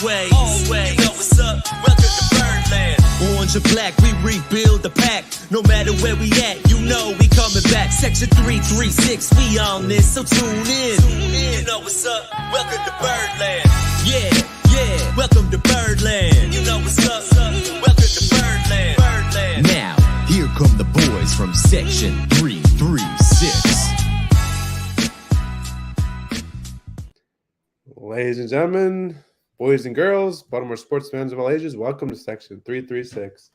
Always. You know what's up? Welcome to Birdland. Orange and black, we rebuild the pack. No matter where we at, you know we coming back. Section 336, we on this, so tune in. You know what's up? Welcome to Birdland. Yeah, welcome to Birdland. You know what's up? Welcome to Birdland. Now, here come the boys from Section 336. Ladies and gentlemen, boys and girls, Baltimore sports fans of all ages, welcome to Section 336,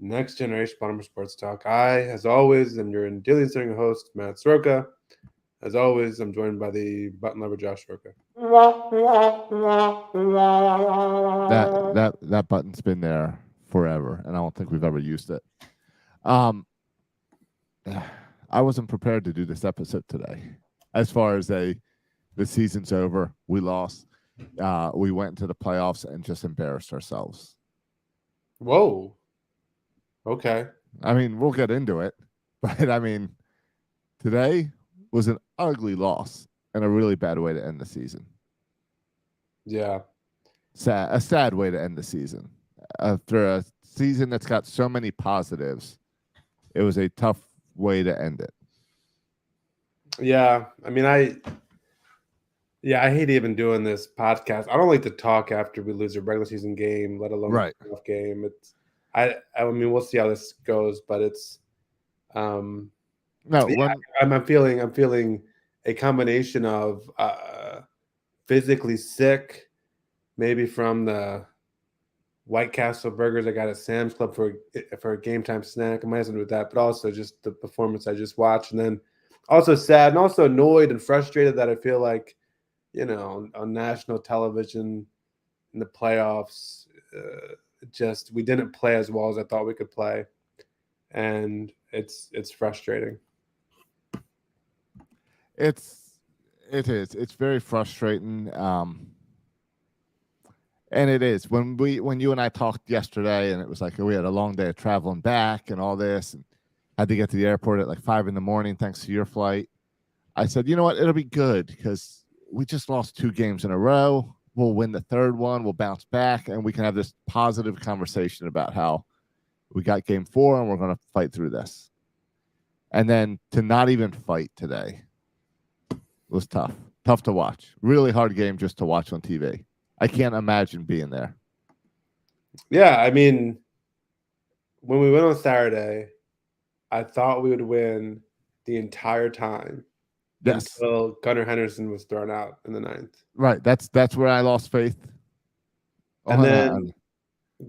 Next Generation Baltimore Sports Talk. I, as always, am your daily serving host, Matt Soroka. As always, I'm joined by the button lover, Josh Soroka. That button's been there forever, and I don't think we've ever used it. I wasn't prepared to do this episode today. As far as the season's over, we lost. We went into the playoffs and just embarrassed ourselves. Whoa. Okay. I mean, we'll get into it, but I mean, today was an ugly loss and a really bad way to end the season. Yeah. A sad way to end the season. After a season that's got so many positives, it was a tough way to end it. Yeah. I mean, I hate even doing this podcast. I don't like to talk after we lose a regular season game, let alone a playoff game. I mean, we'll see how this goes, but it's I'm feeling a combination of physically sick, maybe from the White Castle burgers I got at Sam's Club for a game time snack. I might have something with that, but also just the performance I just watched, and then also sad and also annoyed and frustrated that I feel like, you know, on national television in the playoffs, we didn't play as well as I thought we could play, and it's frustrating. It is. It's very frustrating. And it is. When you and I talked yesterday, and it was like we had a long day of traveling back and all this, and had to get to the airport at like 5 a.m. thanks to your flight. I said, you know what? It'll be good because we just lost 2 games in a row. We'll win the third one. We'll bounce back, and we can have this positive conversation about how we got game 4 and we're going to fight through this. And then to not even fight today was tough. Tough to watch. Really hard game just to watch on TV. I can't imagine being there. Yeah, I mean, when we went on Saturday, I thought we would win the entire time. Yes. Until Gunnar Henderson was thrown out in the 9th. Right. That's where I lost faith. And then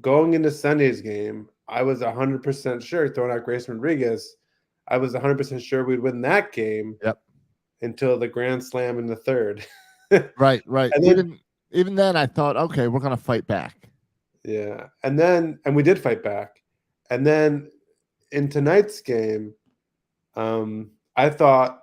going into Sunday's game, I was 100% sure, throwing out Grayson Rodriguez, I was 100% sure we'd win that game. Yep. Until the grand slam in the third. Right. And then, even then I thought, okay, we're going to fight back. Yeah. And we did fight back. And then in tonight's game, I thought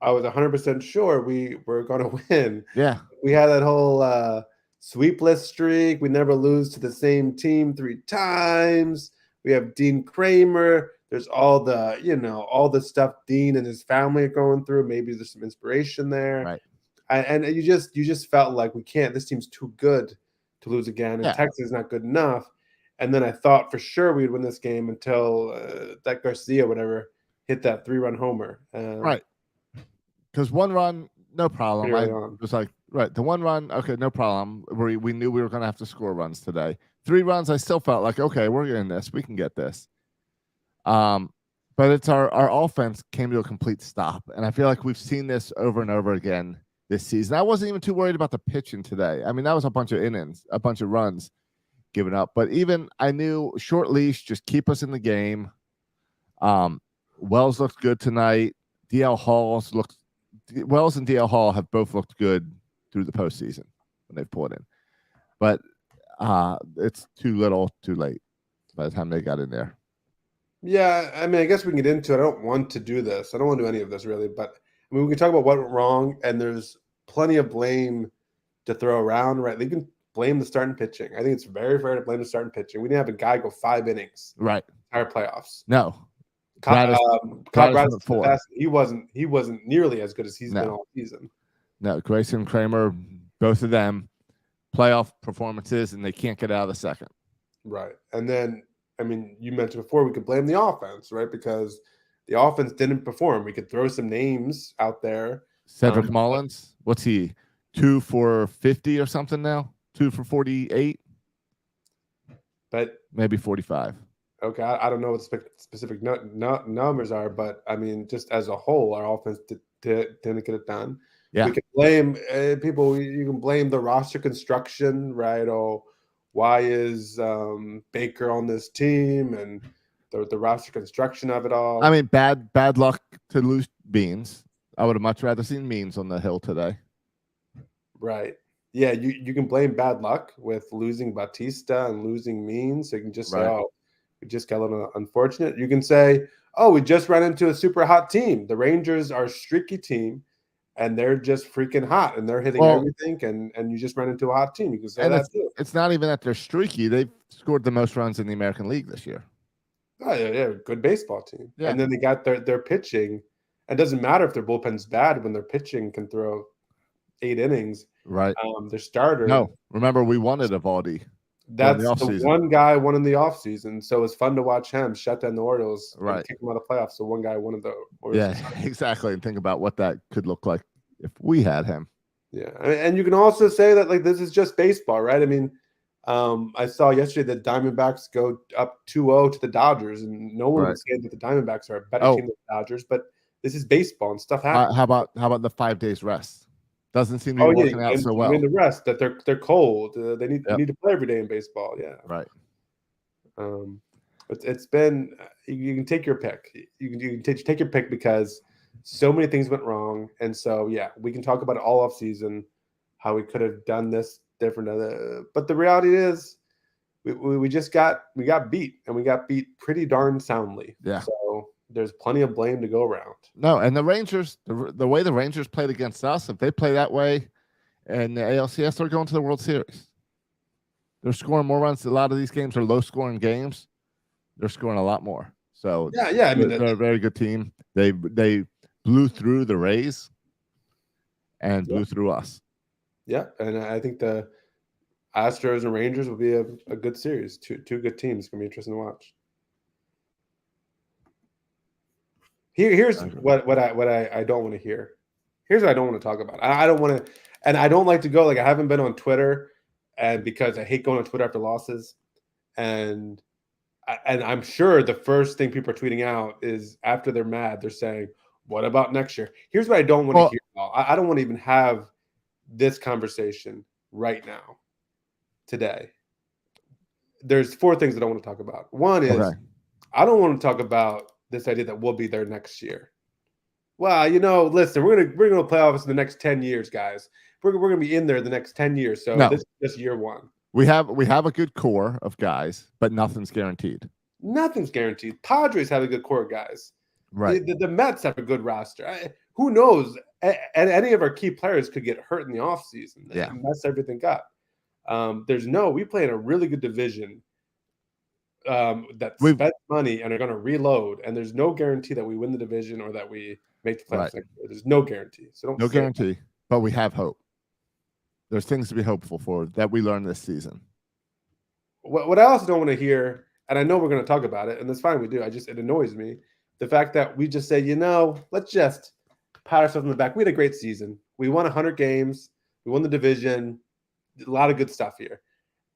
I was 100% sure we were going to win. Yeah. We had that whole sweepless streak. We never lose to the same team 3 times. We have Dean Kramer. There's all the stuff Dean and his family are going through. Maybe there's some inspiration there. Right. And you just felt like we can't. This team's too good to lose again. And Texas is not good enough. And then I thought for sure we'd win this game until that Garcia, whatever, hit that 3-run homer. Right. Because 1 run, no problem. I was like, right, the 1 run, okay, no problem. We knew we were going to have to score runs today. 3 runs, I still felt like, okay, we're getting this. We can get this. But it's our offense came to a complete stop. And I feel like we've seen this over and over again this season. I wasn't even too worried about the pitching today. I mean, that was a bunch of innings, a bunch of runs given up. But even I knew short leash, just keep us in the game. Wells looked good tonight. Wells and DL Hall have both looked good through the postseason when they've pulled in. But it's too little, too late by the time they got in there. Yeah, I mean, I guess we can get into it. I don't want to do this. I don't want to do any of this, really. But, I mean, we can talk about what went wrong, and there's plenty of blame to throw around, right? You can blame the starting pitching. I think it's very fair to blame the starting pitching. We didn't have a guy go 5 innings. Right. Entire playoffs. No. Cobb he wasn't nearly as good as he's been all season. No, Grayson Kramer, both of them playoff performances, and they can't get out of the second. Right. And then, I mean, you mentioned before we could blame the offense, right? Because the offense didn't perform. We could throw some names out there. Cedric Mullins, what's he? 2 for 50 or something now? 2 for 48? But maybe 45. Okay, I don't know what the specific numbers are, but I mean, just as a whole, our offense didn't get it done. Yeah. We can blame people. You can blame the roster construction, right? Oh, why is Baker on this team and the roster construction of it all? I mean, bad luck to lose Beans. I would have much rather seen Means on the hill today. Right. Yeah, you can blame bad luck with losing Batista and losing Means. So you can just say, oh, we just got a little unfortunate. You can say, oh, we just ran into a super hot team. The Rangers are a streaky team, and they're just freaking hot, and they're hitting everything, and you just ran into a hot team. You can say that too. It's not even that they're streaky. They've scored the most runs in the American League this year. Oh, yeah, good baseball team. Yeah. And then they got their pitching. It doesn't matter if their bullpen's bad when their pitching can throw 8 innings. Right. Their starter. No, remember we wanted Eovaldi. That's the one guy won in the offseason. So it's fun to watch him shut down the Orioles and kick them out of the playoffs. So one guy won the Orioles. Yeah, exactly. And think about what that could look like if we had him. Yeah. And you can also say that, like, this is just baseball, right? I mean, I saw yesterday that Diamondbacks go up 2-0 to the Dodgers, and no one would say that the Diamondbacks are a better team than the Dodgers, but this is baseball and stuff happens. How about the 5 days rest? Doesn't seem to be working out so well. In the rest, that they're cold. They need to play every day in baseball. Yeah, right. It's been. You can take your pick. You can take your pick because so many things went wrong, and so yeah, we can talk about it all off season, how we could have done this different. But the reality is, we got beat, and we got beat pretty darn soundly. Yeah. So there's plenty of blame to go around. No, and the Rangers, the way the Rangers played against us, if they play that way in the ALCS, they're going to the World Series. They're scoring more runs. A lot of these games are low-scoring games. They're scoring a lot more. So yeah. I mean, they're a very good team. They blew through the Rays and blew through us. Yeah, and I think the Astros and Rangers will be a good series. Two good teams. It's going to be interesting to watch. Here's what I don't want to hear. Here's what I don't want to talk about. I don't want to, and I don't like to go, like, I haven't been on Twitter, and because I hate going on Twitter after losses, and I'm sure the first thing people are tweeting out is after they're mad, they're saying, "What about next year?" Here's what I don't want to hear. I don't want to even have this conversation right now, today. There's 4 things I don't want to talk about. One is I don't want to talk about this idea that we'll be there next year. Well, listen, we're gonna play offs in the next 10 years, guys. We're gonna be in there the next 10 years. So this is just year 1. We have a good core of guys, but nothing's guaranteed. Nothing's guaranteed. Padres have a good core of guys. Right. The Mets have a good roster. Who knows? And any of our key players could get hurt in the offseason. Yeah. And mess everything up. We play in a really good division. That spent money and are going to reload, and there's no guarantee that we win the division or that we make the playoffs next year. There's no guarantee. So no guarantee, but we have hope. There's things to be hopeful for that we learned this season. What I also don't want to hear, and I know we're going to talk about it, and that's fine, we do. It annoys me, the fact that we just say, let's just pat ourselves on the back. We had a great season. We won 100 games. We won the division. A lot of good stuff here,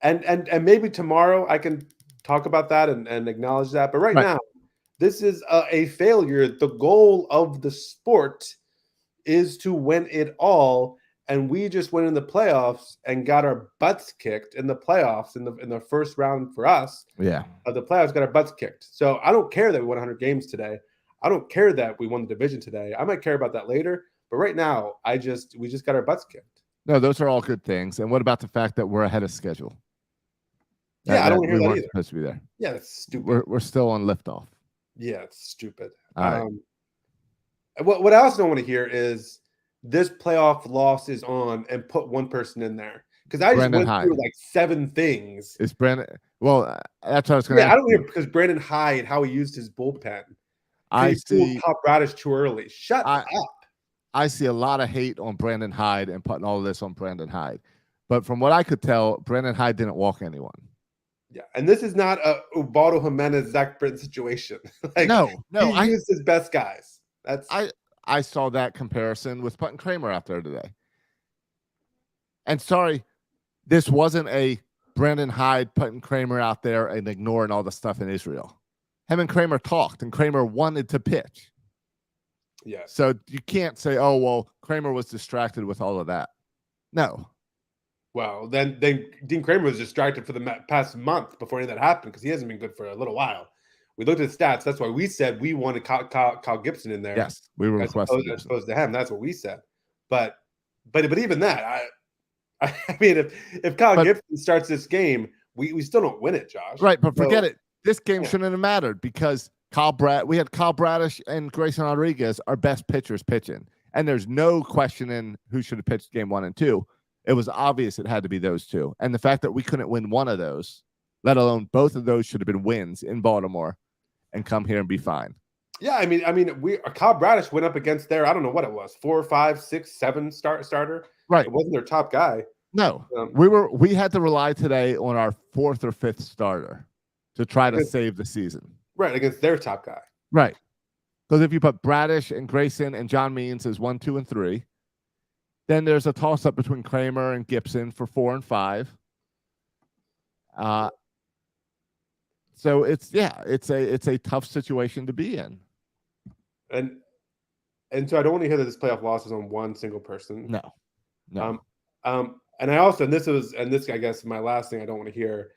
and maybe tomorrow I can talk about that and acknowledge that. But right now, this is a failure. The goal of the sport is to win it all. And we just went in the playoffs and got our butts kicked in the playoffs in the first round for us. Yeah. Of the playoffs, got our butts kicked. So I don't care that we won 100 games today. I don't care that we won the division today. I might care about that later. But right now, we just got our butts kicked. No, those are all good things. And what about the fact that we're ahead of schedule? Yeah, I don't hear that either. Supposed to be there. Yeah, that's stupid. We're still on liftoff. Yeah, it's stupid. All right. What I also don't want to hear is this playoff loss is on and put one person in there, because I just went through like 7 things. Is Brandon? Well, that's what I was going to. I don't hear because Brandon Hyde, how he used his bullpen. I see Pop Radish too early. Shut up. I see a lot of hate on Brandon Hyde and putting all of this on Brandon Hyde. But from what I could tell, Brandon Hyde didn't walk anyone. Yeah, and this is not a Ubaldo Jimenez, Zach Britton situation. No, he used his best guys. I saw that comparison with Puttin Kramer out there today. And sorry, this wasn't a Brandon Hyde putting Kramer out there and ignoring all the stuff in Israel. Him and Kramer talked, and Kramer wanted to pitch. Yeah. So you can't say, oh, well, Kramer was distracted with all of that. No. Well, then Dean Kramer was distracted for the past month before any of that happened because he hasn't been good for a little while. We looked at the stats. That's why we said we wanted Kyle Gibson in there. Yes, we were requesting as opposed to him. That's what we said. But even that, I mean, if Kyle Gibson starts this game, we still don't win it, Josh. Right, but forget it. This game shouldn't have mattered because we had Kyle Bradish and Grayson Rodriguez, our best pitchers, pitching. And there's no questioning who should have pitched game 1 and 2. It was obvious it had to be those two. And the fact that we couldn't win one of those, let alone both of those should have been wins in Baltimore and come here and be fine. Yeah, I mean, Kyle Bradish went up against their, I don't know what it was, 4, 5, 6, 7 starter. Right. It wasn't their top guy. No, we had to rely today on our 4th or 5th starter to try to save the season. Right, against their top guy. Right. Because if you put Bradish and Grayson and John Means as 1, 2, and 3, then there's a toss-up between Kramer and Gibson for 4 and 5. So it's a tough situation to be in. And so I don't want to hear that this playoff loss is on one single person. No. And I also, and this I guess my last thing I don't want to hear,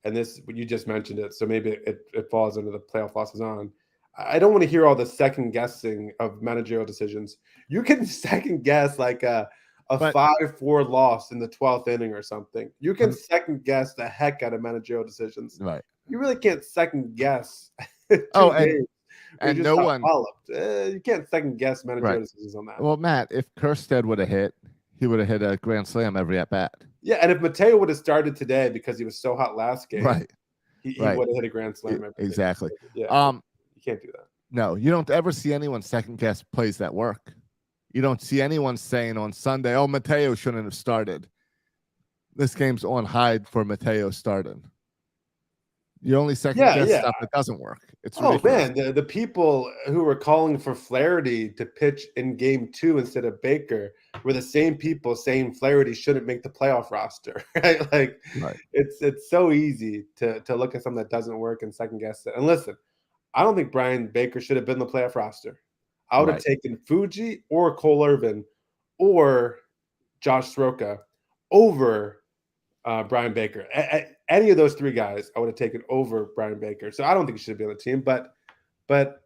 and this you just mentioned it, so maybe it falls under the playoff losses on. I don't want to hear all the second guessing of managerial decisions. You can second guess like a 5-4 loss in the 12th inning or something. You can second guess the heck out of managerial decisions. Right. You really can't second guess. And no one. You can't second guess managerial decisions on that. Well, Matt, if Kerstead would have hit, he would have hit a grand slam every at bat. Yeah, and if Mateo would have started today because he was so hot last game, he would have hit a grand slam. Exactly. Yeah. You can't do that. No, you don't ever see anyone second guess plays that work. You don't see anyone saying on Sunday, "Oh, Mateo shouldn't have started." This game's on Hyde for Mateo starting. You only second guess stuff that doesn't work. It's ridiculous. Man, the people who were calling for Flaherty to pitch in game 2 instead of Baker were the same people saying Flaherty shouldn't make the playoff roster, right? It's so easy to look at something that doesn't work and second guess it. And listen, I don't think Brian Baker should have been the playoff roster. I would have taken Fuji or Cole Irvin or Josh Soroka over Brian Baker. Any of those 3 guys, I would have taken over Brian Baker. So I don't think he should be on the team. But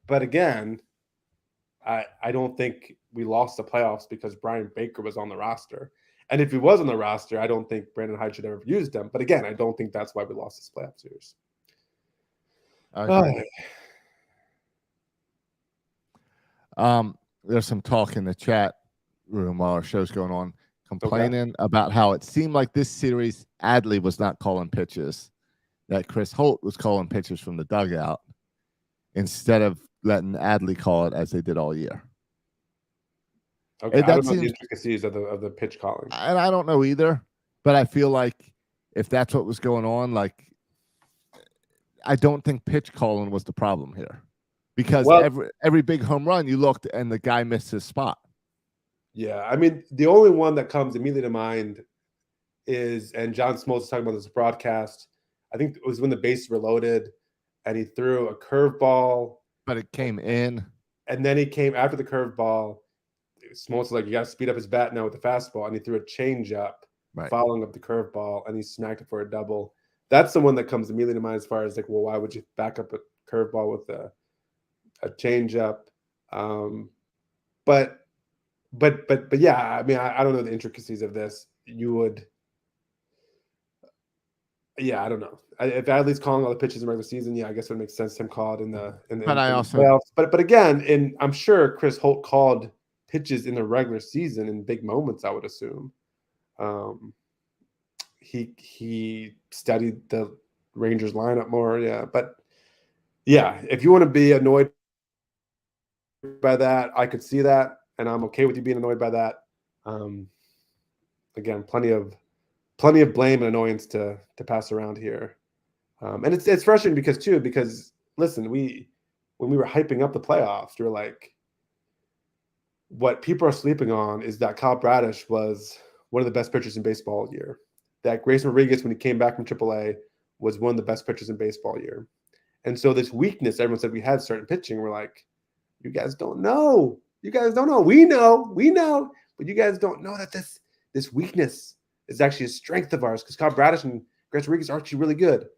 again, I don't think we lost the playoffs because Brian Baker was on the roster. And if he was on the roster, I don't think Brandon Hyde should have ever used him. But again, I don't think that's why we lost this playoff series. There's some talk in the chat room while our show's going on, complaining about how it seemed like this series Adley was not calling pitches, that Chris Holt was calling pitches from the dugout instead of letting Adley call it as they did all year. Okay, I don't know the intricacies of the pitch calling. And I don't know either, but I feel like if that's what was going on, like I don't think pitch calling was the problem here. Because every big home run you looked and the guy missed his spot. Yeah, I mean, the only one that comes immediately to mind is, and John Smoltz was talking about this broadcast, I think it was when the bases were loaded and he threw a curveball. But it came in. And then he came after the curveball. Smoltz was like, you got to speed up his bat now with the fastball. And he threw a changeup following up the curveball, and he smacked it for a double. That's the one that comes immediately to mind as far as like, well, why would you back up a curveball with a changeup? But yeah, I mean, I don't know the intricacies of this. You would, I don't know. If Adley's calling all the pitches in regular season, I guess it would make sense to him call it in the playoffs. But again, I'm sure Chris Holt called pitches in the regular season in big moments, I would assume. He studied the Rangers lineup more, but if you want to be annoyed by that, I could see that, and I'm okay with you being annoyed by that. Again, plenty of plenty of blame and annoyance to pass around here. And it's frustrating because listen, when we were hyping up the playoffs, we were like, what people are sleeping on is that Kyle Bradish was one of the best pitchers in baseball all year. That Grayson Rodriguez, when he came back from AAA, was one of the best pitchers in baseball all year. And so this weakness, everyone said we had certain pitching. We're like, you guys don't know. You guys don't know. We know. But you guys don't know that this weakness is actually a strength of ours because Kyle Bradish and Grayson Rodriguez are actually really good.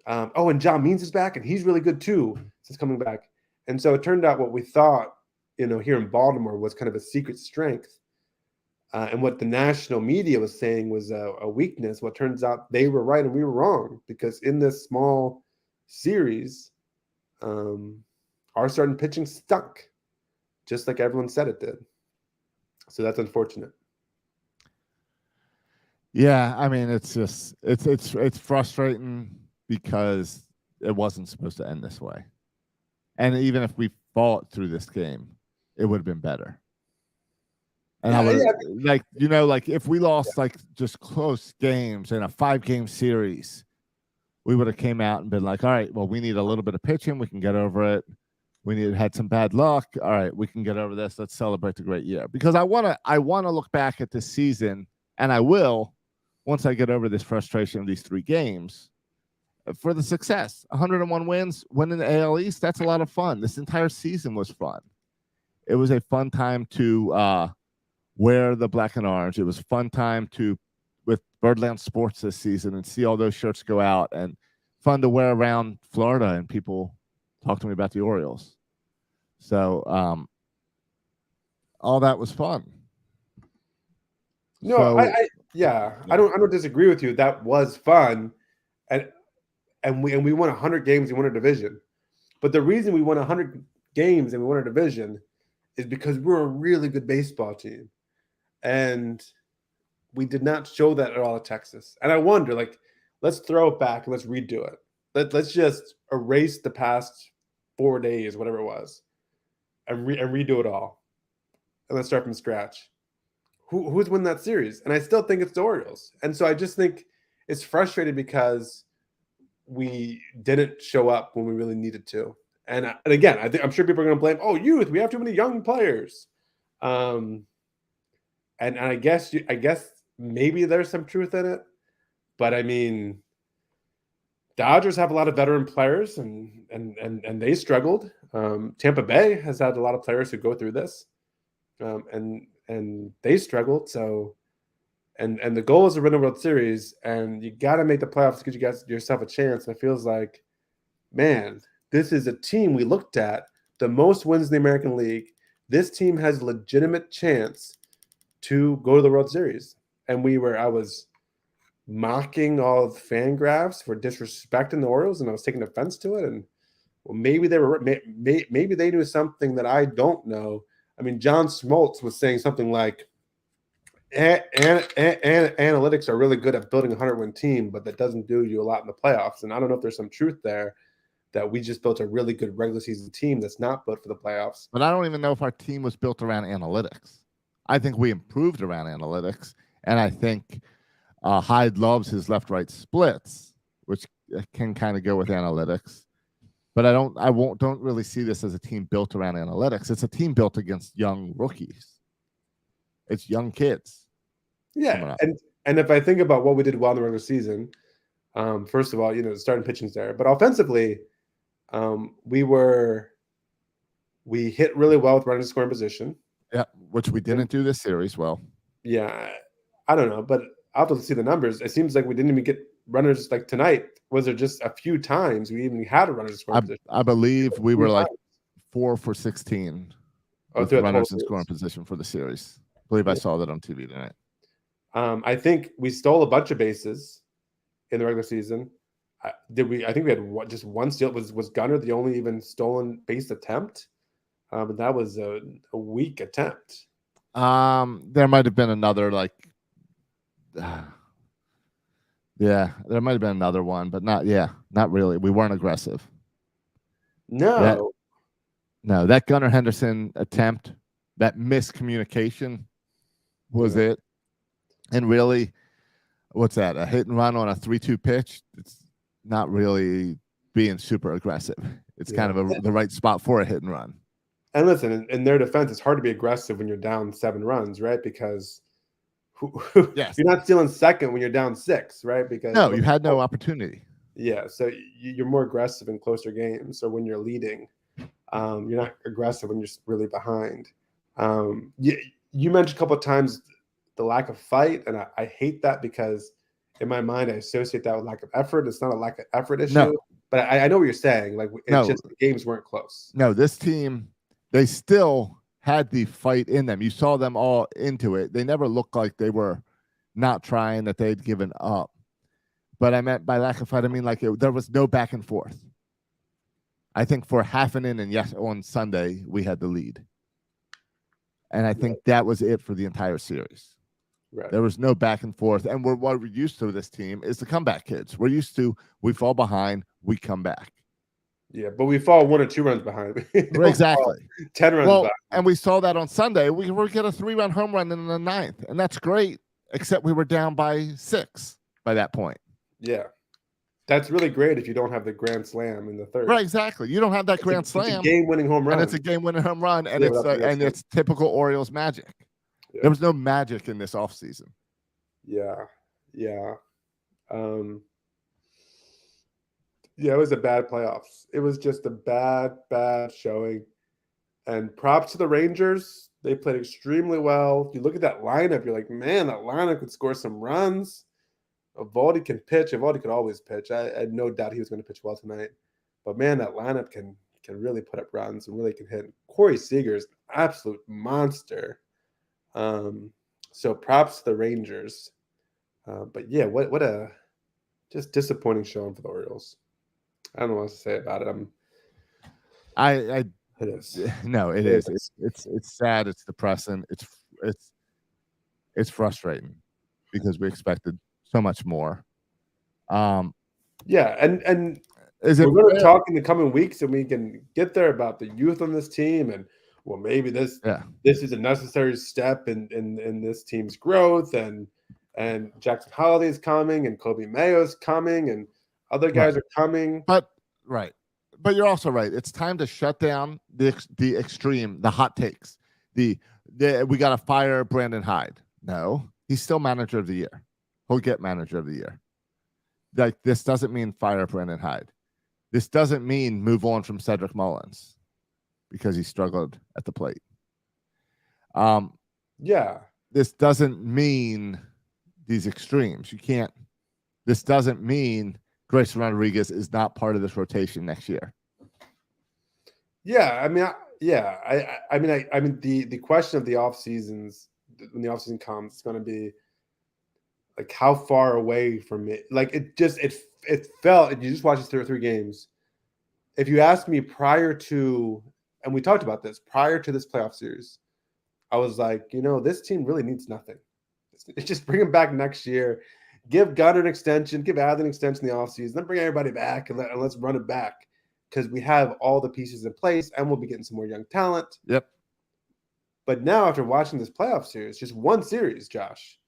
And John Means is back, and he's really good too since coming back. And so it turned out what we thought, here in Baltimore was kind of a secret strength. And what the national media was saying was a weakness. What turns out they were right and we were wrong because in this small series, our starting pitching stunk, just like everyone said it did. So that's unfortunate. Yeah, I mean, it's just it's frustrating because it wasn't supposed to end this way. And even if we fought through this game, it would have been better. And like if we lost like just close games in a 5-game series, we would have came out and been like, all right, well, we need a little bit of pitching. We can get over it. We had some bad luck. All right, we can get over this. Let's celebrate the great year. Because I want to look back at this season, and I will, once I get over this frustration of these 3 games, for the success. 101 wins, winning the AL East, that's a lot of fun. This entire season was fun. It was a fun time to wear the black and orange. It was a fun time with Birdland Sports this season and see all those shirts go out, and fun to wear around Florida and people talk to me about the Orioles. So all that was fun. No, so, I don't disagree with you. That was fun. And we won 100 games and won a division. But the reason we won 100 games and we won a division is because we're a really good baseball team. And we did not show that at all at Texas. And I wonder, let's throw it back and let's redo it. Let's just erase the past 4 days, whatever it was, and redo it all. And let's start from scratch. Who's winning that series? And I still think it's the Orioles. And so I just think it's frustrating because we didn't show up when we really needed to. And again, I'm sure people are going to blame, youth, we have too many young players. And I guess maybe there's some truth in it, but I mean, Dodgers have a lot of veteran players and they struggled. Tampa Bay has had a lot of players who go through this, and they struggled. So, and the goal is to win the World Series, and you got to make the playoffs to give yourself a chance. And it feels like, man, this is a team we looked at, the most wins in the American League. This team has a legitimate chance to go to the World Series. And I was mocking all of Fangraphs for disrespecting the Orioles, and I was taking offense to it. And well, maybe they knew something that I don't know. I mean, John Smoltz was saying something like, analytics are really good at building a 100-win team, but that doesn't do you a lot in the playoffs. And I don't know if there's some truth there that we just built a really good regular season team that's not built for the playoffs. But I don't even know if our team was built around analytics. I think we improved around analytics, and I think Hyde loves his left-right splits, which can kind of go with analytics. But I don't really see this as a team built around analytics. It's a team built against young rookies. It's young kids. Yeah, and if I think about what we did well in the regular season, first of all, the starting pitching's there, but offensively, we hit really well with running to scoring position. Yeah, which we didn't do this series well. Yeah, I don't know, but I'll have to see the numbers. It seems like we didn't even get runners like tonight. Was there just a few times we even had a runner to scoring position? I believe we were like 4 for 16 with runners in scoring position for the series. I believe I saw that on TV tonight. I think we stole a bunch of bases in the regular season. I think we had just one steal. Was Gunnar the only even stolen base attempt? But that was a weak attempt. There might have been another yeah, there might have been another one, but not really. We weren't aggressive. No, that Gunnar Henderson attempt, that miscommunication was it. And really, what's that? A hit and run on a 3-2 pitch. It's not really being super aggressive. It's kind of the right spot for a hit and run. And listen, in their defense, it's hard to be aggressive when you're down 7 runs, right? Because Yes. you're not stealing second when you're down 6, right? Because No, you had no opportunity. Yeah, so you're more aggressive in closer games. So when you're leading, you're not aggressive when you're really behind. You mentioned a couple of times the lack of fight, and I hate that because in my mind I associate that with lack of effort. It's not a lack of effort issue, No. but I know what you're saying. Like it's just the games weren't close. No, this team, they still had the fight in them. You saw them all into it. They never looked like they were not trying, that they'd given up. But I meant by lack of fight, I mean like there was no back and forth. I think for half an inning, yes, on Sunday, we had the lead. And I think that was it for the entire series. Right. There was no back and forth. And what we're used to with this team is the comeback kids. We're used to, we fall behind, we come back. Yeah, but we fall 1 or 2 runs behind. Exactly. 10 runs behind. And we saw that on Sunday. We were get a 3-run home run in the 9th, and that's great, except we were down by 6 by that point. Yeah. That's really great if you don't have the grand slam in the 3rd. Right, exactly. You don't have that grand slam. It's a game-winning home run. And it's a game-winning home run, and it's typical Orioles magic. Yeah. There was no magic in this offseason. Yeah. Yeah, it was a bad playoffs. It was just a bad showing. And props to the Rangers. They played extremely well. If you look at that lineup, you're like, man, that lineup could score some runs. Eovaldi can pitch. Eovaldi could always pitch. I had no doubt he was going to pitch well tonight. But, man, that lineup can really put up runs and really can hit. Corey Seager's an absolute monster. So props to the Rangers. But, yeah, what a just disappointing showing for the Orioles. I don't know what else to say about it. It is. No, it is. It's sad. It's depressing. It's frustrating because we expected so much more. And we're going to talk in the coming weeks, and we can get there about the youth on this team, and well, maybe this is a necessary step in this team's growth, and Jackson Holliday is coming, and Kobe Mayo's coming, and other guys are coming. But you're also right. It's time to shut down the extreme, the hot takes. We got to fire Brandon Hyde. No, he's still manager of the year. He'll get manager of the year. Like, this doesn't mean fire Brandon Hyde. This doesn't mean move on from Cedric Mullins because he struggled at the plate. This doesn't mean these extremes. This doesn't mean Grayson Rodriguez is not part of this rotation next year. Yeah, I mean, the question of the off seasons, when the off season comes, it's going to be like how far away from it. Like it felt. And you just watched these 3 games. If you asked me prior to, and we talked about this prior to this playoff series, I was like, this team really needs nothing. It's just bring him back next year. Give Gunnar an extension, give Adley an extension in the offseason, then bring everybody back and let's run it back because we have all the pieces in place and we'll be getting some more young talent. Yep. But now after watching this playoff series, just one series, Josh,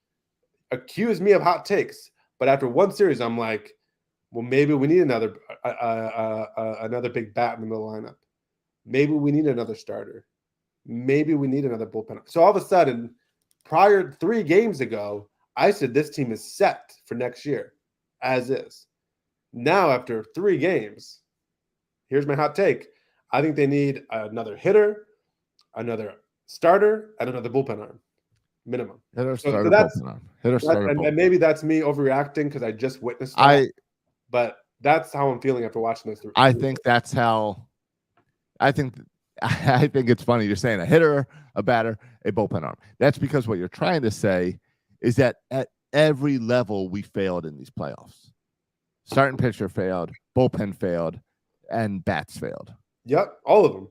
accuse me of hot takes. But after one series, I'm like, well, maybe we need another big bat in the middle lineup. Maybe we need another starter. Maybe we need another bullpen. So all of a sudden, prior 3 games ago, I said this team is set for next year, as is. Now, after 3 games, here's my hot take. I think they need another hitter, another starter, and another bullpen arm, minimum. Hitter, starter, bullpen arm. Hitter, starter, and maybe that's me overreacting because I just witnessed that. But that's how I'm feeling after watching those 3. I think that's how. I think it's funny you're saying a hitter, a batter, a bullpen arm. That's because what you're trying to say is that at every level we failed in these playoffs. Starting pitcher failed, bullpen failed, and bats failed. Yep, all of them.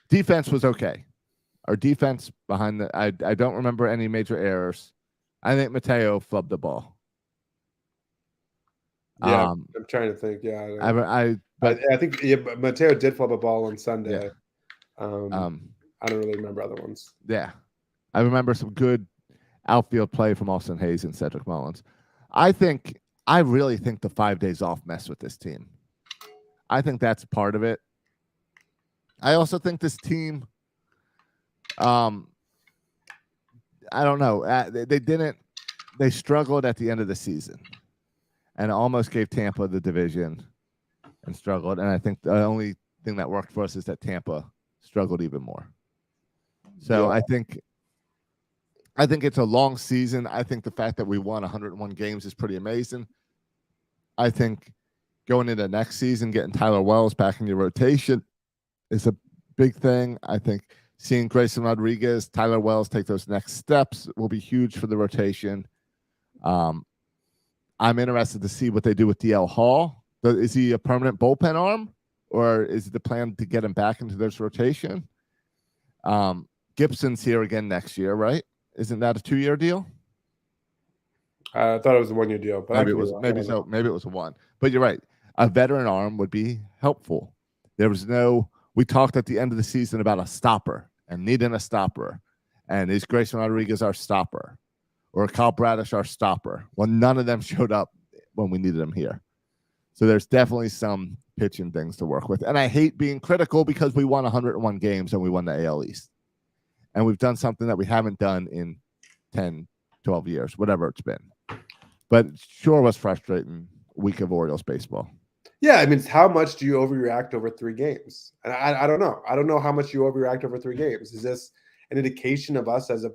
Defense was okay. Our defense behind I don't remember any major errors. I think Mateo flubbed the ball. Yeah, I'm trying to think. Yeah, I think Mateo did flub a ball on Sunday. Yeah. I don't really remember other ones. Yeah, I remember some good outfield play from Austin Hayes and Cedric Mullins. I really think the 5 days off mess with this team. I think that's part of it. I also think this team, I don't know. They struggled at the end of the season and almost gave Tampa the division and struggled. And I think the only thing that worked for us is that Tampa struggled even more. So yeah. I think it's a long season. I think the fact that we won 101 games is pretty amazing. I think going into next season, getting Tyler Wells back in your rotation is a big thing. I think seeing Grayson Rodriguez, Tyler Wells take those next steps will be huge for the rotation. I'm interested to see what they do with DL Hall. Is he a permanent bullpen arm, or is it the plan to get him back into this rotation? Gibson's here again next year, right? Isn't that a 2-year deal? I thought it was a 1-year deal, but maybe it was a 1. But you're right. A veteran arm would be helpful. We talked at the end of the season about a stopper and needing a stopper. And is Grayson Rodriguez our stopper? Or Kyle Bradish our stopper? Well, none of them showed up when we needed them here. So there's definitely some pitching things to work with. And I hate being critical because we won 101 games and we won the AL East. And we've done something that we haven't done in 10, 12 years, whatever it's been. But it sure was frustrating week of Orioles baseball. Yeah, I mean, how much do you overreact over 3 games? And I don't know. I don't know how much you overreact over 3 games. Is this an indication of us as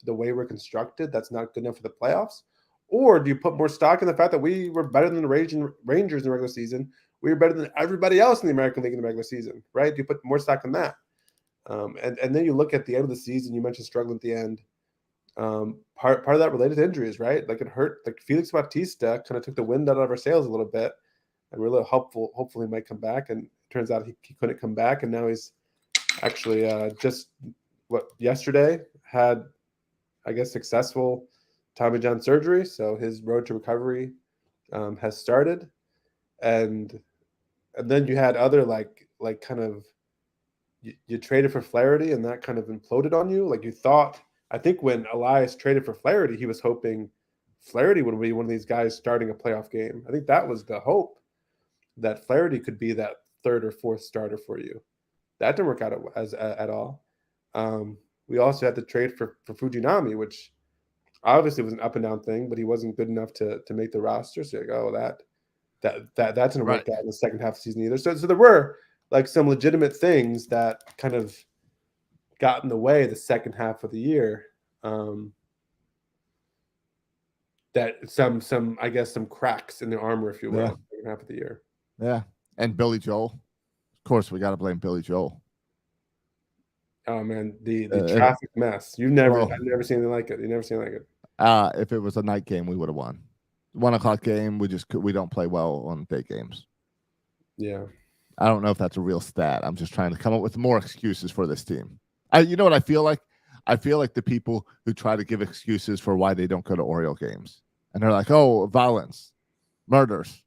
the way we're constructed that's not good enough for the playoffs? Or do you put more stock in the fact that we were better than the Rangers in the regular season? We were better than everybody else in the American League in the regular season, right? Do you put more stock in that? And then you look at the end of the season, you mentioned struggling at the end. Part of that related to injuries, right? Like it hurt. Like Felix Bautista kind of took the wind out of our sails a little bit, and we're a little hopeful. Hopefully, he might come back. And it turns out he couldn't come back, and now he's actually yesterday had, I guess, successful Tommy John surgery. So his road to recovery has started, and then you had other like kind of you traded for Flaherty, and that kind of imploded on you. Like you thought. I think when Elias traded for Flaherty, he was hoping Flaherty would be one of these guys starting a playoff game. I think that was the hope, that Flaherty could be that 3rd or 4th starter for you. That didn't work out at all. We also had to trade for Fujinami, which obviously was an up and down thing, but he wasn't good enough to make the roster. So you're like, oh, that didn't work out in the second half of the season either. So there were like some legitimate things that kind of got in the way the second half of the year. That some I guess some cracks in the armor, if you will, the second half of the year. Yeah, and Billy Joel. Of course, we got to blame Billy Joel. Oh man, the traffic mess. I've never seen anything like it. You never seen anything like it. If it was a night game, we would have won. 1 o'clock game, we don't play well on day games. Yeah, I don't know if that's a real stat. I'm just trying to come up with more excuses for this team. You know what I feel like? I feel like the people who try to give excuses for why they don't go to Oriole games. And they're like, oh, violence, murders,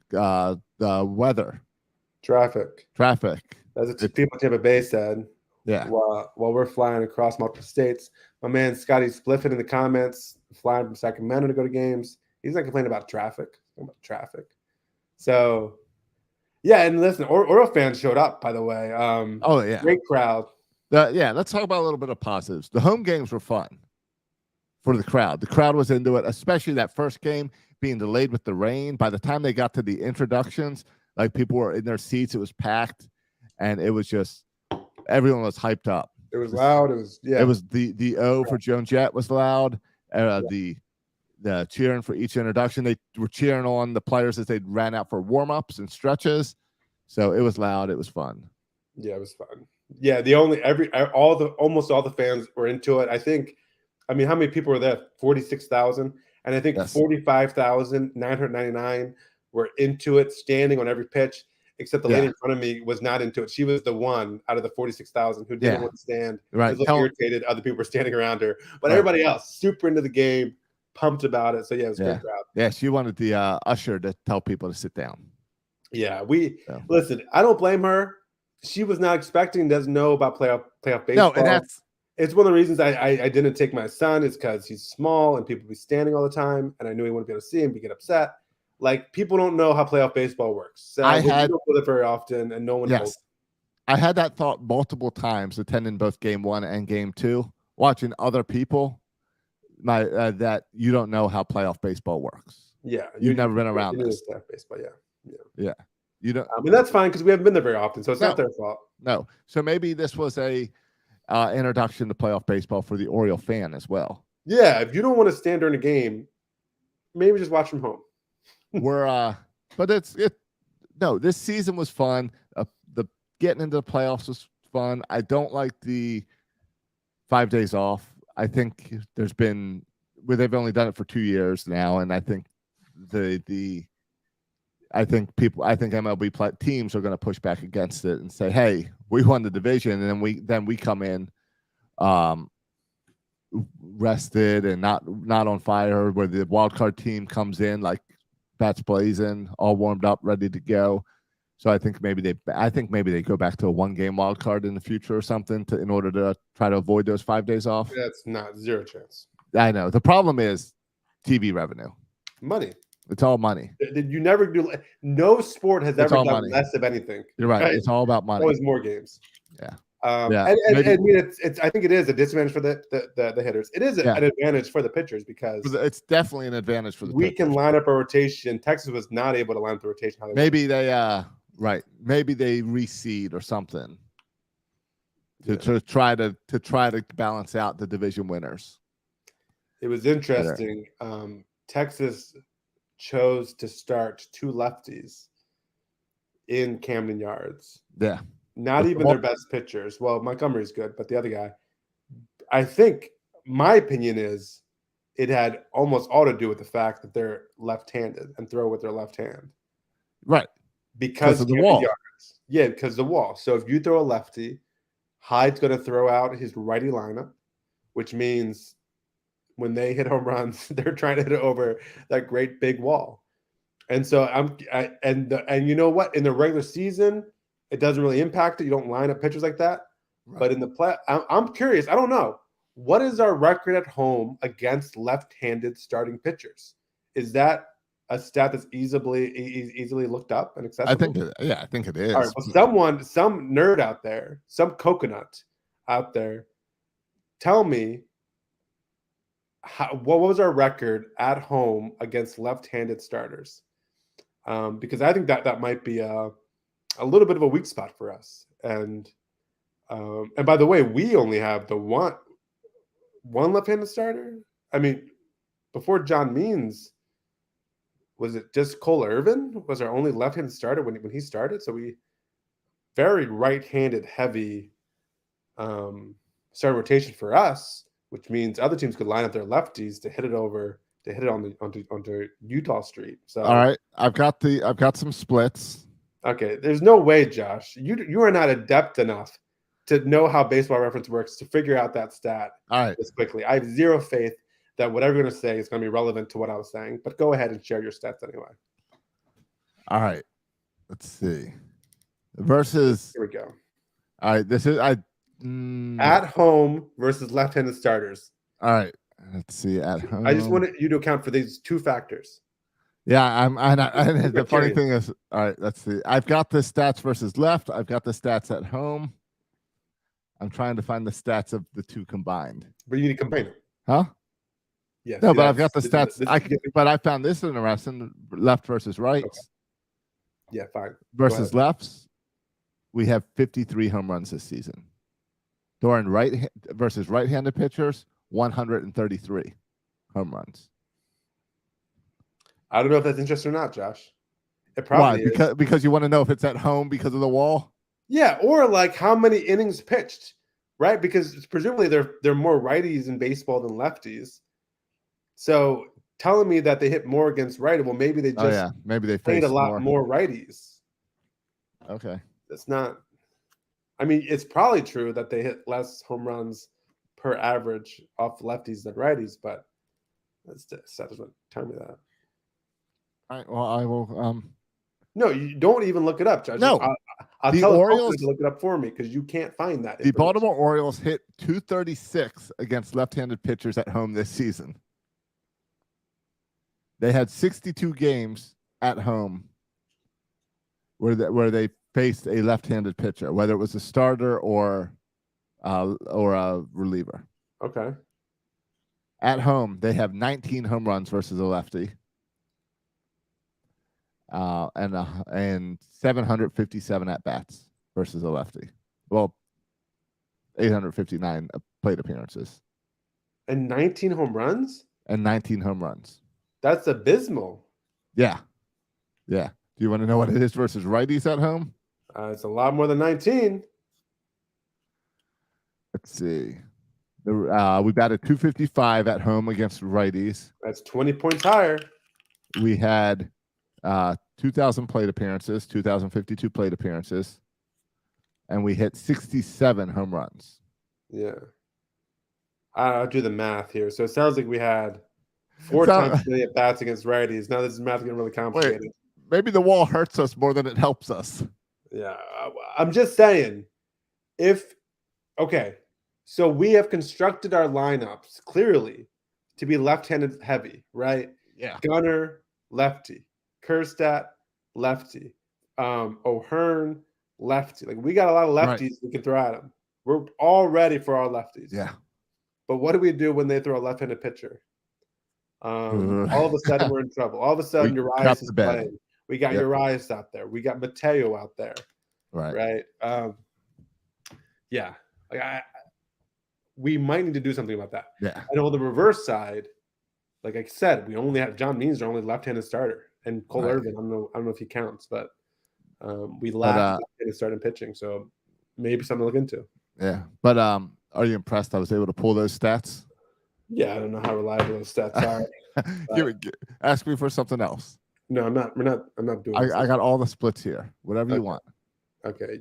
the weather. Traffic. That's what people at Tampa Bay said. Yeah. While we're flying across multiple states. My man Scotty Spliffin in the comments, flying from Sacramento to go to games. He's not complaining about traffic. So, yeah, and listen, Oriole fans showed up, by the way. Oh, yeah. Great crowd. Let's talk about a little bit of positives. The home games were fun for the crowd. The crowd was into it, especially that first game being delayed with the rain. By the time they got to the introductions, like people were in their seats, it was packed, and it was just everyone was hyped up. It was loud. It was the O for Joan Jett was loud. The cheering for each introduction. They were cheering on the players as they ran out for warm-ups and stretches. So it was loud. It was fun. Yeah, it was fun. Yeah, almost all the fans were into it. I mean, how many people were there? 46,000. And I think 45,999 were into it, standing on every pitch, except the lady in front of me was not into it. She was the one out of the 46,000 who didn't want to stand. Right. She was irritated. Other people were standing around her. But everybody else, super into the game, pumped about it. So, yeah, it was a great crowd. Yeah, she wanted the usher to tell people to sit down. Yeah, listen, I don't blame her. She was not expecting, doesn't know about playoff baseball. No, and It's one of the reasons I didn't take my son is because he's small and people be standing all the time, and I knew he wouldn't be able to see him, be get upset. Like people don't know how playoff baseball works. So we don't go there very often, and no one knows. I had that thought multiple times attending both game 1 and game 2, watching other people. That you don't know how playoff baseball works. Yeah, you've never been around this baseball. Yeah. You don't. I mean, that's fine because we haven't been there very often, so it's not their fault. No, so maybe this was a introduction to playoff baseball for the Oriole fan as well. Yeah, if you don't want to stand during a game, maybe just watch from home. But this season was fun. The getting into the playoffs was fun. I don't like the 5 days off. I think they've only done it for 2 years now, and I think I think MLB teams are going to push back against it and say, "Hey, we won the division, and then we come in, rested and not on fire." Where the wild card team comes in like bats blazing, all warmed up, ready to go. So I think maybe they go back to a 1-game wild card in the future or something in order to try to avoid those 5 days off. That's not zero chance. I know. The problem is TV revenue. Money. It's all money. You never do. No sport has ever done less of anything. You're right. It's all about money. Always more games. Yeah. I mean, I think it is a disadvantage for the hitters. It is an advantage for the pitchers because it's definitely an advantage for the pitchers. We can line up a rotation. Texas was not able to line up the rotation. Maybe they maybe they reseed or something to try to balance out the division winners. It was interesting. Texas chose to start 2 lefties in Camden Yards. Yeah. Not even their best pitchers. Well, Montgomery's good, but the other guy, I think my opinion is it had almost all to do with the fact that they're left-handed and throw with their left hand. Right. Because of the wall. Yards. Yeah, because of the wall. So if you throw a lefty, Hyde's going to throw out his righty lineup, which means when they hit home runs, they're trying to hit it over that great big wall. And so and you know what? In the regular season, it doesn't really impact it. You don't line up pitchers like that. Right. But in the play, I'm curious. I don't know. What is our record at home against left-handed starting pitchers? Is that a stat that's easily looked up and accessible? I think it is. All right, well, some nerd out there, some coconut out there, tell me what was our record at home against left-handed starters? Because I think that might be a little bit of a weak spot for us. And by the way, we only have the one left-handed starter. I mean, before John Means, was it just Cole Irvin was our only left-handed starter when he started? So we very right-handed heavy starting rotation for us, which means other teams could line up their lefties to hit it onto Utah Street. So all right, I've got some splits. Okay, there's no way, Josh. You are not adept enough to know how Baseball Reference works to figure out that stat this quickly. I have zero faith that whatever you're going to say is going to be relevant to what I was saying. But go ahead and share your stats anyway. All right, let's see. Versus here we go. All right, this is at home versus left-handed starters. All right, let's see at home. I just wanted you to account for these 2 factors. Yeah, the funny thing is, all right, let's see. I've got the stats versus left. I've got the stats at home. I'm trying to find the stats of the 2 combined. But you need to combine them. Huh? Yeah. No, but I've got the stats. But I found this interesting: left versus rights. Okay. Yeah, fine. Versus lefts, we have 53 home runs this season. During versus right-handed pitchers, 133 home runs. I don't know if that's interesting or not, Josh. It probably is. Because you want to know if it's at home because of the wall? Yeah, or like how many innings pitched, right? Because presumably they're more righties in baseball than lefties. So telling me that they hit more against righty, well, maybe they just maybe they played a lot more righties. Okay. That's not. I mean, it's probably true that they hit less home runs per average off lefties than righties, but that doesn't tell me that. All right. Well, I will. No, you don't even look it up, Judge. No, I'll The tell the Orioles to look it up for me because you can't find that. The Baltimore Orioles hit .236 against left-handed pitchers at home this season. They had 62 games at home where they faced a left-handed pitcher, whether it was a starter or a reliever. Okay. At home, they have 19 home runs versus a lefty, and 757 at bats versus a lefty. Well, 859 plate appearances and 19 home runs. That's abysmal. Yeah. Do you want to know what it is versus righties at home? It's a lot more than 19. Let's see. We batted .255 at home against righties. That's 20 points higher. We had 2,000 plate appearances, 2,052 plate appearances, and we hit 67 home runs. Yeah. I'll do the math here. So it sounds like we had 4 times many at bats against righties. Now this is math getting really complicated. Wait, maybe the wall hurts us more than it helps us. Yeah. I'm just saying, so we have constructed our lineups clearly to be left-handed heavy, right? Yeah. Gunnar, lefty. Kjerstad, lefty. O'Hearn, lefty. Like we got a lot of lefties we can throw at them. We're all ready for our lefties. Yeah. But what do we do when they throw a left-handed pitcher? All of a sudden we're in trouble. All of a sudden Urias is playing. We got Urias out there. We got Mateo out there. Right. Yeah. Like we might need to do something about that. Yeah. And on the reverse side, like I said, we only have John Means, our only left-handed starter, and Cole Irvin. I don't know if he counts, but we lack left-handed starting pitching. So maybe something to look into. Yeah. But are you impressed I was able to pull those stats? Yeah, I don't know how reliable those stats are. Ask me for something else. No, I'm not. I'm not doing. I got all the splits here. Whatever you want. Okay,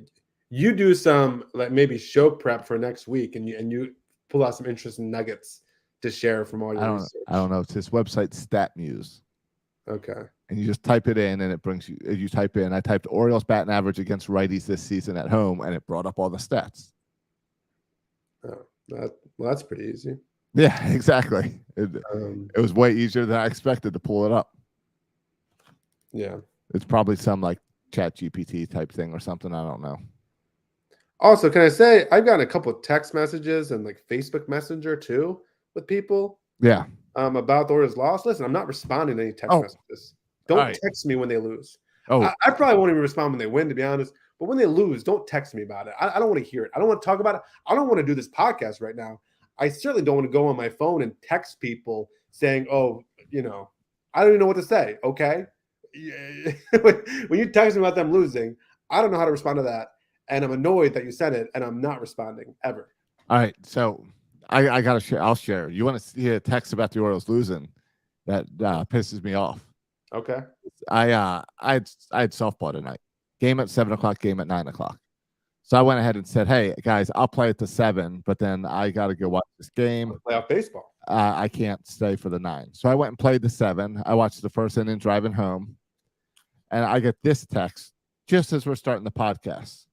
you do some like maybe show prep for next week, and you pull out some interesting nuggets to share from all your research. I don't know. It's this website StatMuse. Okay. And you just type it in, and it brings you. You type in. I typed Orioles batting average against righties this season at home, and it brought up all the stats. Oh, that's pretty easy. Yeah, exactly. It was way easier than I expected to pull it up. Yeah. It's probably some like ChatGPT type thing or something. I don't know. Also, can I say I've gotten a couple of text messages and like Facebook Messenger too with people. Yeah. About the Orioles loss. Listen, I'm not responding to any text messages. Don't text me when they lose. I probably won't even respond when they win, to be honest. But when they lose, don't text me about it. I don't want to hear it. I don't want to talk about it. I don't want to do this podcast right now. I certainly don't want to go on my phone and text people saying, I don't even know what to say. Okay. When you text me about them losing, I don't know how to respond to that. And I'm annoyed that you said it, and I'm not responding ever. All right. So I got to share. I'll share. You want to see a text about the Orioles losing? That pisses me off. Okay. I had softball tonight. Game at 7:00, game at 9:00. So I went ahead and said, "Hey guys, I'll play it to 7, but then I got to go watch this game. Playoff baseball. I can't stay for the 9." So I went and played the 7. I watched the first inning driving home, and I get this text just as we're starting the podcast.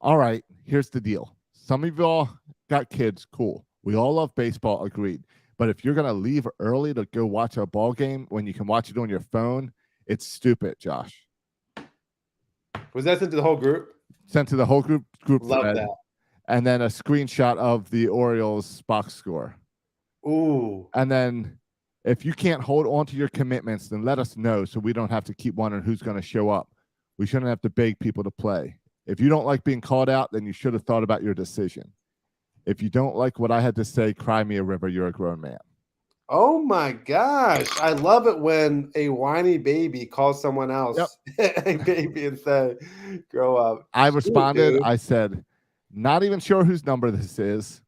All right, here's the deal. Some of y'all got kids, cool. We all love baseball, agreed. But if you're gonna leave early to go watch a ball game when you can watch it on your phone, it's stupid, Josh. Was that sent to the whole group? Sent to the whole group Love thread, that. and then a screenshot of the Orioles box score. Ooh. And then if you can't hold on to your commitments, then let us know so we don't have to keep wondering who's going to show up. We shouldn't have to beg people to play. If you don't like being called out, then you should have thought about your decision. If you don't like what I had to say, cry me a river. You're a grown man. Oh my gosh. I love it when a whiny baby calls someone else a baby and say, grow up. I responded. I said, not even sure whose number this is,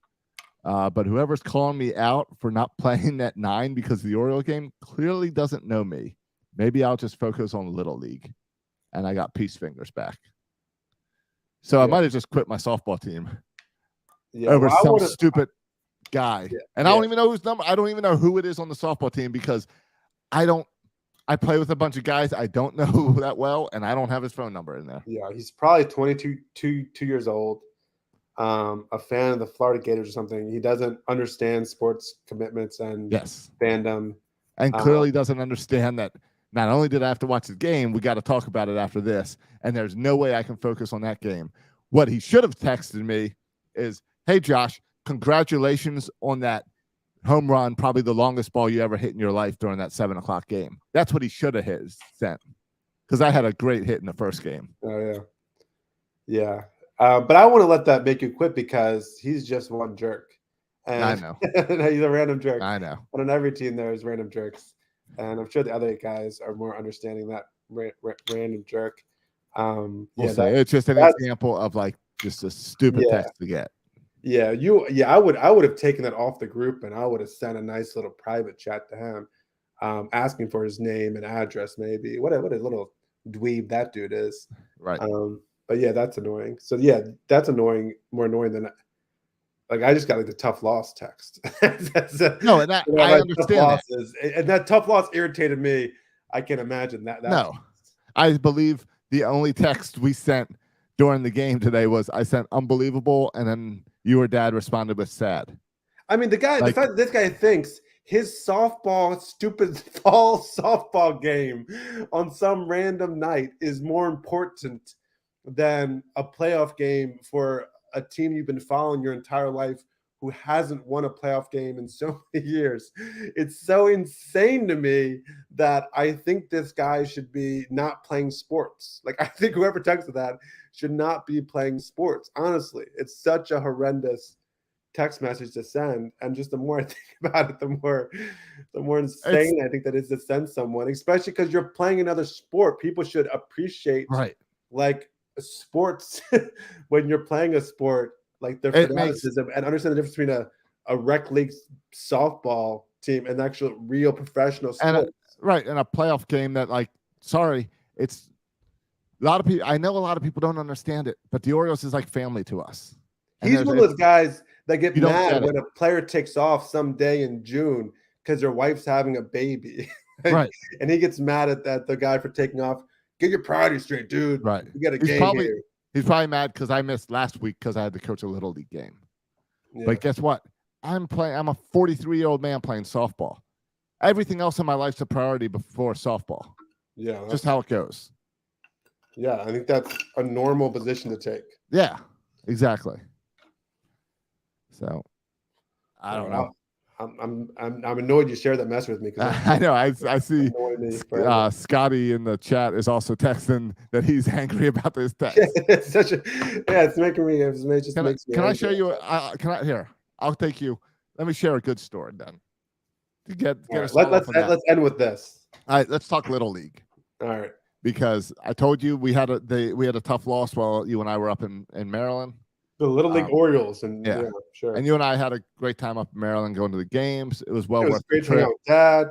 but whoever's calling me out for not playing at 9 because of the Oriole game clearly doesn't know me. Maybe I'll just focus on Little League. And I got peace fingers back. So I might have just quit my softball team over some stupid guy. And I don't even know whose number. I don't even know who it is on the softball team because I don't I play with a bunch of guys I don't know that well, and I don't have his phone number in there. Yeah, he's probably 22 years old. A fan of the Florida Gators or something. He doesn't understand sports commitments and Yes. fandom. And clearly doesn't understand that not only did I have to watch the game, we got to talk about it after this. And there's no way I can focus on that game. What he should have texted me is, hey, Josh, congratulations on that home run, probably the longest ball you ever hit in your life during that 7 o'clock game. That's what he should have sent, because I had a great hit in the first game. Oh, yeah. Yeah. But I want to let that make you quit because he's just one jerk. And I know. He's a random jerk. I know. But on every team, there's random jerks. And I'm sure the other guys are more understanding that random jerk. It's just an example of like just a stupid text to get. Yeah, I would have taken that off the group and I would have sent a nice little private chat to him, asking for his name and address, maybe. What a little dweeb that dude is. Right. But yeah, that's annoying. So yeah, that's annoying, more annoying than like I just got like the tough loss text. No, and that, I understand that. And that tough loss irritated me. I can imagine that. No, I believe the only text we sent during the game today was I sent unbelievable, and then you or Dad responded with sad. I mean, the fact that this guy thinks his stupid fall softball game on some random night is more important than a playoff game for a team you've been following your entire life who hasn't won a playoff game in so many years. It's so insane to me that I think this guy should be not playing sports. Like, I think whoever texted that should not be playing sports. Honestly, it's such a horrendous text message to send. And just the more I think about it, the more insane I think that is to send someone, especially because you're playing another sport. People should appreciate like sports when you're playing a sport, like their fanaticism, and understand the difference between a rec league softball team and actual real professional sports. And a playoff game that, like, sorry, it's a lot of people. I know a lot of people don't understand it, but the Orioles is like family to us. And he's one of those guys that get mad when a player takes off someday in June because their wife's having a baby. Right. And he gets mad at the guy for taking off. Get your priorities straight, dude. Right. You got a game here. He's probably mad because I missed last week because I had to coach a little league game. Yeah. But guess what? I'm a 43-year-old man playing softball. Everything else in my life's a priority before softball. Yeah. Just how it goes. Yeah, I think that's a normal position to take. Yeah, exactly. So I don't know. I'm annoyed you shared that mess with me. I know. I see Scotty in the chat is also texting that he's angry about this text. It's making me. Can I show you? Here? I'll take you. Let me share a good story then. Let's end with this. All right, let's talk Little League. All right. Because I told you we had a tough loss while you and I were up in Maryland. The Little League Orioles, and sure. And you and I had a great time up in Maryland going to the games. It was worth great to hang out with Dad.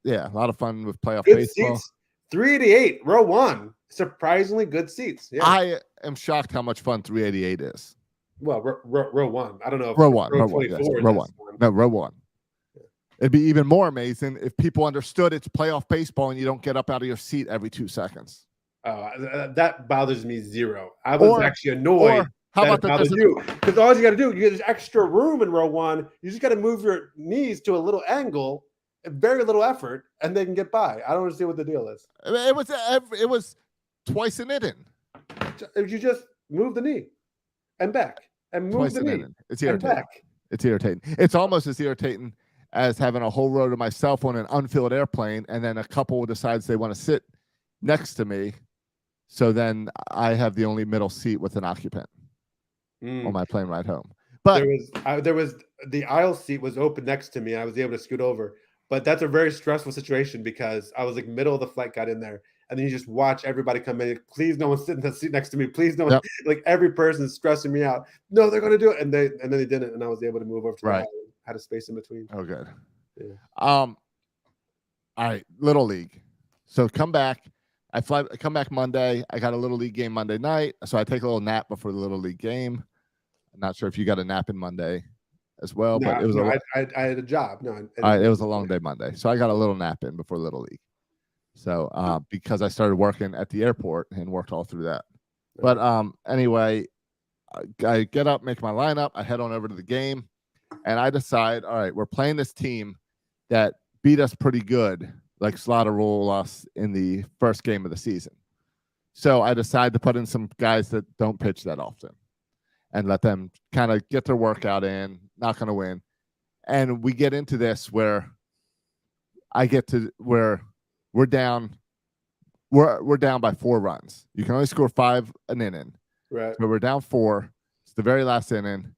Yeah, a lot of fun with playoff good baseball. Seats, 388, row 1. Surprisingly good seats. Yeah. I am shocked how much fun 388 is. Well, row 1. I don't know. Row 1. Row 1. No, row 1. Yeah. It'd be even more amazing if people understood it's playoff baseball and you don't get up out of your seat every 2 seconds. That bothers me zero. I was actually annoyed. How about that? Because all you got to do, you get this extra room in row 1. You just got to move your knees to a little angle, very little effort, and they can get by. I don't understand what the deal is. It was twice an inning. You just move the knee and back and move twice the knee. It's irritating. It's irritating. It's almost as irritating as having a whole row to myself on an unfilled airplane, and then a couple decides they want to sit next to me, so then I have the only middle seat with an occupant. On my plane ride home. But there was the aisle seat was open next to me. I was able to scoot over, but that's a very stressful situation because I was like middle of the flight, got in there, and then you just watch everybody come in. Please, no one sit in the seat next to me. Please, no one. Like every person is stressing me out. No, they're going to do it, and then they didn't, and I was able to move over to the aisle and had a space in between. Oh, good. Yeah. All right, Little League. So come back. I come back Monday. I got a Little League game Monday night, so I take a little nap before the Little League game. I'm not sure if you got a nap in Monday as well, but it was I had a job. No, it was a long day Monday, so I got a little nap in before Little League. So because I started working at the airport and worked all through that. But anyway, I get up, make my lineup, I head on over to the game, and I decide, all right, we're playing this team that beat us pretty good, like slaughter roll us in the first game of the season. So I decide to put in some guys that don't pitch that often and let them kind of get their workout in, not going to win. And we get into this where we're down by 4 runs. You can only score 5 an inning. Right. But we're down 4. It's the very last inning.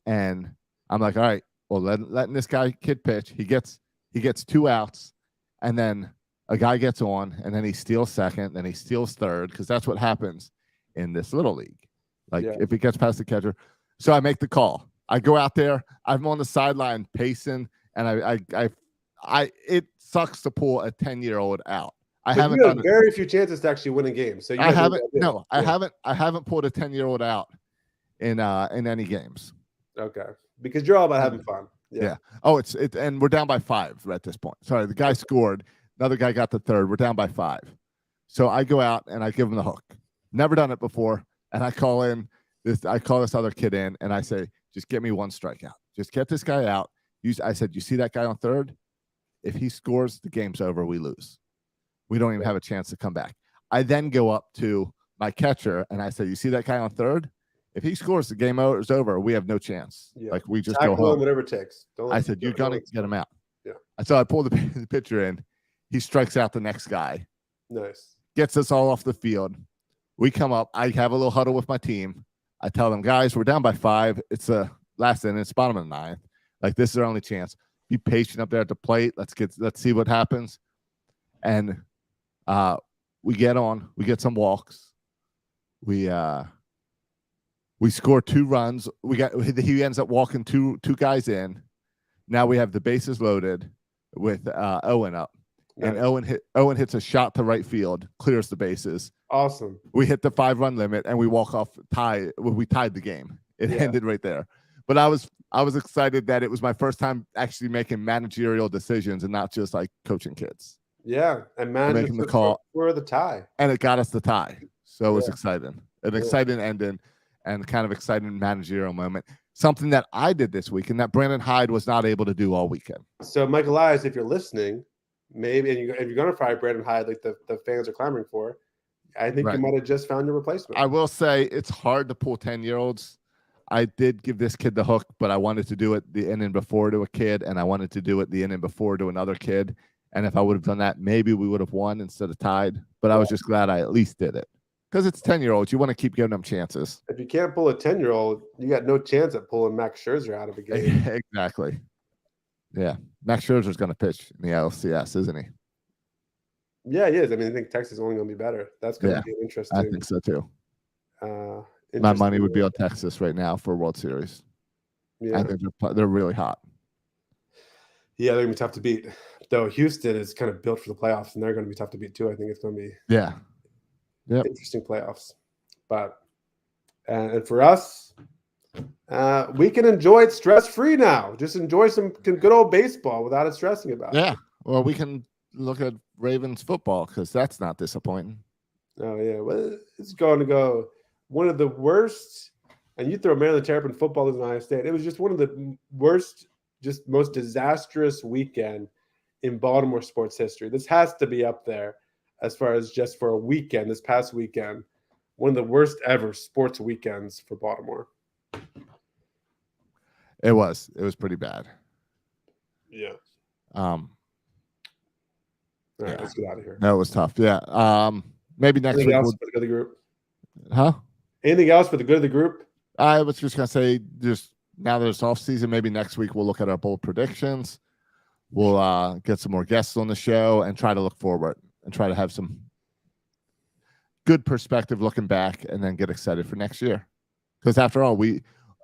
And I'm like, all right, well, letting this kid pitch. He gets 2 outs, and then a guy gets on, and then he steals second, then he steals third, because that's what happens in this little league. Like if he gets past the catcher. So I make the call. I go out there. I'm on the sideline pacing, and it sucks to pull a 10-year-old out. I haven't done very few chances to actually win a game. So I haven't. No, I haven't pulled a 10-year-old out in any games. Okay, because you're all about having fun. Yeah. Oh, and we're down by 5 at this point. Sorry, the guy scored. Another guy got the third. We're down by 5. So I go out and I give him the hook. Never done it before, and I call this other kid in, and I say, just get me 1 strikeout. Just get this guy out. I said, you see that guy on third? If he scores, the game's over. We lose. We don't even have a chance to come back. I then go up to my catcher and I say, you see that guy on third? If he scores, the game is over. We have no chance. Yeah. Like we just Tackle go home. him, whatever it takes. I said, you're going to get him out. Yeah. So I pull the pitcher in. He strikes out the next guy. Nice. Gets us all off the field. We come up. I have a little huddle with my team. I tell them, guys, we're down by 5. It's the last inning. It's bottom of the 9th. Like, this is our only chance. Be patient up there at the plate. Let's see what happens. And we get on. We get some walks. We score 2 runs. He ends up walking two guys in. Now we have the bases loaded with Owen up. Nice. And Owen hits a shot to right field, clears the bases. Awesome. We hit the 5-run limit and we walk off we tied the game. It ended right there. But I was excited that it was my first time actually making managerial decisions and not just like coaching kids. Yeah, and making the call for the tie. And it got us the tie. So it was exciting. An exciting ending and kind of exciting managerial moment. Something that I did this week and that Brandon Hyde was not able to do all weekend. So Mike Elias, if you're listening, maybe if you're going to fire Brandon Hyde like the fans are clamoring for, I think you might have just found your replacement. I will say it's hard to pull 10-year-olds. I did give this kid the hook, but I wanted to do it the inning before to a kid, and I wanted to do it the inning before to another kid. And if I would have done that, maybe we would have won instead of tied. But I was just glad I at least did it. Because it's 10-year-olds. You want to keep giving them chances. If you can't pull a 10-year-old, you got no chance at pulling Max Scherzer out of a game. Exactly. Yeah. Max Scherzer's going to pitch in the LCS, isn't he? Yeah, he is. I mean, I think Texas is only going to be better. That's going to be interesting. I think so, too. My money would be on Texas right now for World Series. Yeah. I think they're really hot. Yeah, they're going to be tough to beat. Though Houston is kind of built for the playoffs, and they're going to be tough to beat, too. I think it's going to be interesting playoffs. But and for us, we can enjoy it stress-free now. Just enjoy some good old baseball without it stressing about it. Yeah, well, we can look at Ravens football because that's not disappointing. Oh, yeah. Well, it's going to go one of the worst, and you throw Maryland Terrapin football in Ohio State. It was just one of the worst, just most disastrous weekend in Baltimore sports history. This has to be up there as far as just for a weekend, this past weekend. One of the worst ever sports weekends for Baltimore. It was pretty bad. Yeah. All right, let's get out of here. No, it was tough. Yeah. Maybe next week. Else for the good of the group? Huh? Anything else for the good of the group? I was just gonna say, just now that it's off season, maybe next week we'll look at our bold predictions. We'll get some more guests on the show and try to look forward and try to have some good perspective looking back and then get excited for next year. Because after all,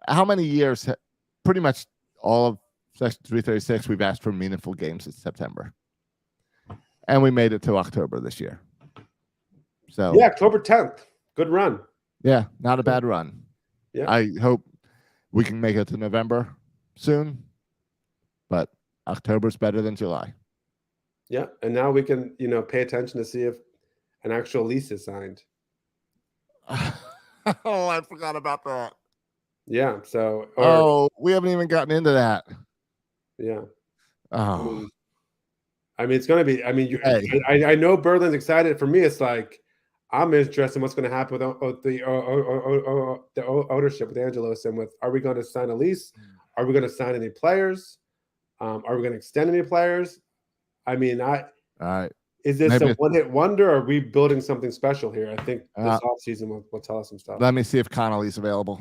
how many years, pretty much all of Section 336, we've asked for meaningful games in September. And we made it to October this year. So yeah, October 10th. Good run. Yeah, not a bad run. Yeah. I hope we can make it to November soon, but October's better than July. Yeah, and now we can, pay attention to see if an actual lease is signed. Oh, I forgot about that. Yeah. So, We haven't even gotten into that. yeah. Oh, I mean, it's going to be. I mean, Hey. I know Berlin's excited. For me, it's like I'm interested in what's going to happen with the ownership with Angelos and with. Are we going to sign a lease? Are we going to sign any players? Are we going to extend any players? I mean, all right. is this Maybe a one-hit wonder, or are we building something special here? I think this offseason will tell us some stuff. Let me see if Connolly's available.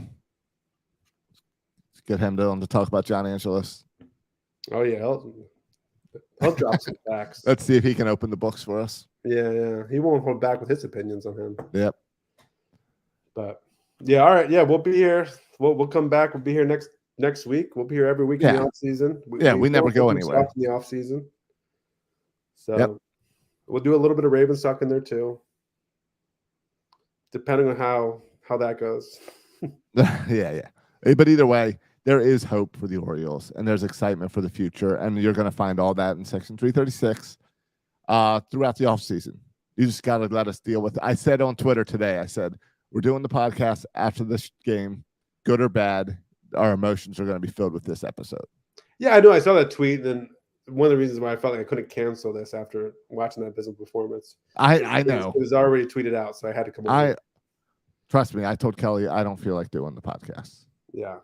Let's get him to talk about John Angelos. Oh yeah, he'll drop some facts. Let's see if he can open the books for us. Yeah. He won't hold back with his opinions on him. Yep. But yeah, all right. Yeah, we'll be here. We'll come back. We'll be here next week. We'll be here every week in the off season. We never go anywhere in the off season. So Yep. we'll do a little bit of Ravens talk in there too, depending on how that goes. yeah. But either way, there is hope for the Orioles, and there's excitement for the future, and you're going to find all that in Section 336 throughout the offseason. You just got to let us deal with it. I said on Twitter today, I said, we're doing the podcast after this game, good or bad. Our emotions are going to be filled with this episode. Yeah, I know. I saw that tweet, and one of the reasons why I felt like I couldn't cancel this after watching that Bism performance. I know. It was already tweeted out, so I had to come over. Trust me, I told Kelly I don't feel like doing the podcast. Yeah.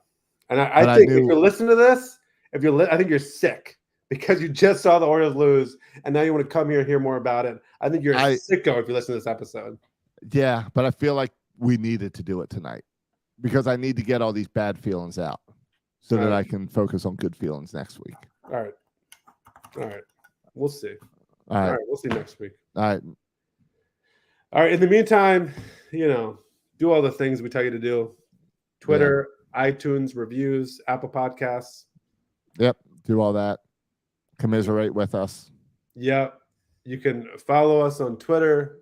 And I think if you're listening to this, I think you're sick because you just saw the Orioles lose, and now you want to come here and hear more about it. I think you're a sicko if you listen to this episode. Yeah, but I feel like we needed to do it tonight because I need to get all these bad feelings out so that I can focus on good feelings next week. All right. We'll see. All right. We'll see next week. All right. In the meantime, do all the things we tell you to do. Twitter, iTunes, reviews, Apple Podcasts. Yep. Do all that. Commiserate with us. Yep. You can follow us on Twitter.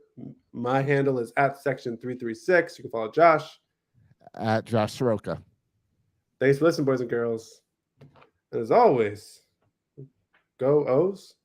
My handle is @section336. You can follow Josh at Josh Soroka. Thanks for listening, boys and girls. And as always, go O's.